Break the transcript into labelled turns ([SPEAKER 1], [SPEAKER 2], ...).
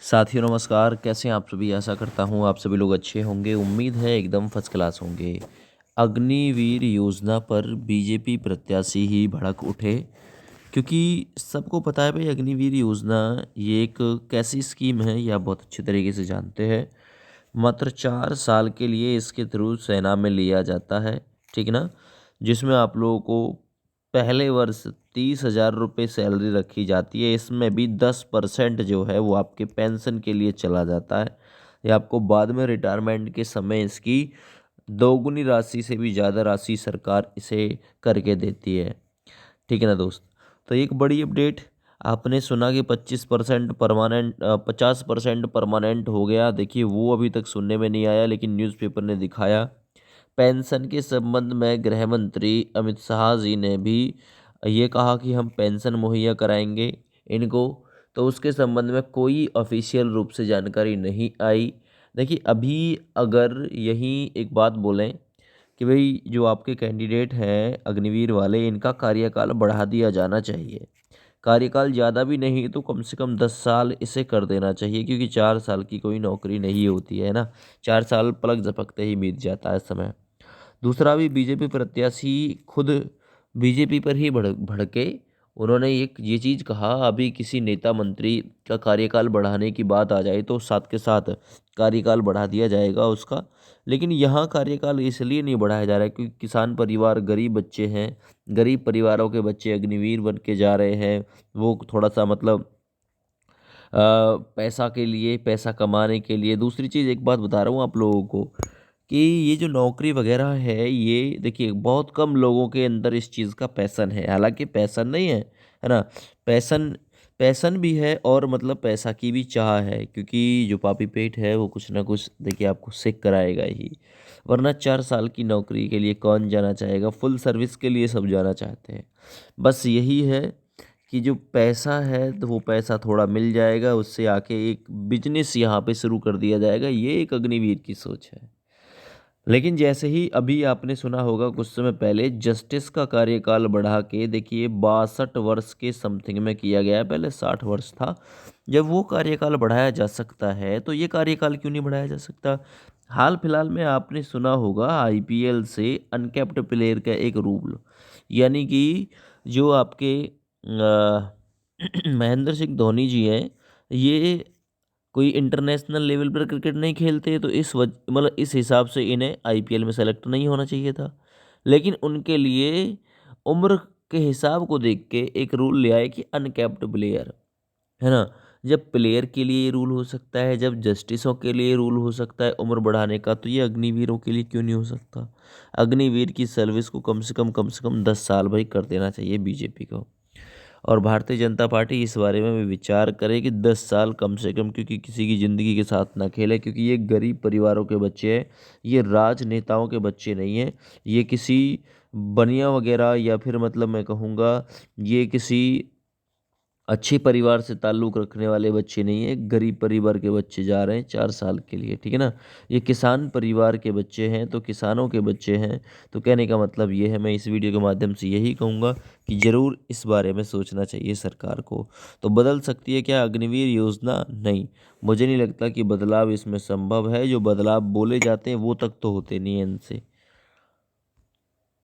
[SPEAKER 1] साथियों नमस्कार। कैसे हैं आप सभी। आशा करता हूँ आप सभी लोग अच्छे होंगे। उम्मीद है एकदम फर्स्ट क्लास होंगे। अग्निवीर योजना पर बीजेपी प्रत्याशी ही भड़क उठे, क्योंकि सबको पता है भाई अग्निवीर योजना ये एक कैसी स्कीम है, यह बहुत अच्छी तरीके से जानते हैं। मात्र 4 साल के लिए इसके थ्रू सेना में लिया जाता है, ठीक ना। जिसमें आप लोगों को पहले वर्ष 30,000 रुपये सैलरी रखी जाती है। इसमें भी 10% जो है वो आपके पेंशन के लिए चला जाता है। या आपको बाद में रिटायरमेंट के समय इसकी दोगुनी राशि से भी ज़्यादा राशि सरकार इसे करके देती है, ठीक है ना दोस्त। तो एक बड़ी अपडेट, आपने सुना कि 25% परमानेंट 50% परमानेंट हो गया। देखिए वो अभी तक सुनने में नहीं आया, लेकिन न्यूज़पेपर ने दिखाया। पेंशन के संबंध में गृह मंत्री अमित शाह जी ने भी ये कहा कि हम पेंशन मुहैया कराएंगे इनको। तो उसके संबंध में कोई ऑफिशियल रूप से जानकारी नहीं आई। देखिए अभी अगर यही एक बात बोलें कि भाई जो आपके कैंडिडेट हैं अग्निवीर वाले, इनका कार्यकाल बढ़ा दिया जाना चाहिए। कार्यकाल ज़्यादा भी नहीं तो कम से कम 10 साल इसे कर देना चाहिए, क्योंकि 4 साल की कोई नौकरी नहीं होती है ना। 4 साल पलक झपकते ही बीत जाता है समय। दूसरा भी बीजेपी प्रत्याशी खुद बीजेपी पर ही भड़के। उन्होंने एक ये चीज़ कहा, अभी किसी नेता मंत्री का कार्यकाल बढ़ाने की बात आ जाए तो साथ के साथ कार्यकाल बढ़ा दिया जाएगा उसका। लेकिन यहाँ कार्यकाल इसलिए नहीं बढ़ाया जा रहा है क्योंकि किसान परिवार, गरीब बच्चे हैं, गरीब परिवारों के बच्चे अग्निवीर बन के जा रहे हैं। वो थोड़ा सा मतलब पैसा के लिए, पैसा कमाने के लिए। दूसरी चीज़ एक बात बता रहा हूँ आप लोगों को कि ये जो नौकरी वगैरह है, ये देखिए बहुत कम लोगों के अंदर इस चीज़ का पैसन है। हालांकि पैसन नहीं है ना। पैसन पैसन भी है और मतलब पैसा की भी चाह है, क्योंकि जो पापी पेट है वो कुछ ना कुछ देखिए आपको सिक कराएगा ही। वरना 4 साल की नौकरी के लिए कौन जाना चाहेगा। फुल सर्विस के लिए सब जाना चाहते हैं। बस यही है कि जो पैसा है तो वो पैसा थोड़ा मिल जाएगा, उससे आके एक बिजनेस यहाँ पे शुरू कर दिया जाएगा। ये एक अग्निवीर की सोच है। लेकिन जैसे ही अभी आपने सुना होगा कुछ समय पहले जस्टिस का कार्यकाल बढ़ा के देखिए 62 वर्ष के समथिंग में किया गया है। पहले 60 वर्ष था। जब वो कार्यकाल बढ़ाया जा सकता है तो ये कार्यकाल क्यों नहीं बढ़ाया जा सकता। हाल फिलहाल में आपने सुना होगा आईपीएल से अनकैप्ड प्लेयर का एक रूल, यानी कि जो आपके महेंद्र सिंह धोनी जी हैं, ये कोई इंटरनेशनल लेवल पर क्रिकेट नहीं खेलते, तो मतलब इस हिसाब से इन्हें आईपीएल में सेलेक्ट नहीं होना चाहिए था। लेकिन उनके लिए उम्र के हिसाब को देख के एक रूल ले आए कि अनकैप्ड प्लेयर, है ना। जब प्लेयर के लिए ये रूल हो सकता है, जब जस्टिसों के लिए रूल हो सकता है उम्र बढ़ाने का, तो ये अग्निवीरों के लिए क्यों नहीं हो सकता। अग्निवीर की सर्विस को कम से कम 10 साल भाई कर देना चाहिए बीजेपी को। और भारतीय जनता पार्टी इस बारे में भी विचार करे कि 10 साल कम से कम, क्योंकि किसी की ज़िंदगी के साथ ना खेले। क्योंकि ये गरीब परिवारों के बच्चे हैं, ये राजनेताओं के बच्चे नहीं हैं। ये किसी बनिया वगैरह या फिर मतलब मैं कहूँगा ये किसी अच्छे परिवार से ताल्लुक़ रखने वाले बच्चे नहीं है। गरीब परिवार के बच्चे जा रहे हैं 4 साल के लिए, ठीक है ना। ये किसान परिवार के बच्चे हैं, तो किसानों के बच्चे हैं। तो कहने का मतलब ये है, मैं इस वीडियो के माध्यम से यही कहूँगा कि ज़रूर इस बारे में सोचना चाहिए सरकार को। तो बदल सकती है क्या अग्निवीर योजना? नहीं, मुझे नहीं लगता कि बदलाव इसमें संभव है। जो बदलाव बोले जाते हैं वो तक तो होते नहीं हैं इनसे।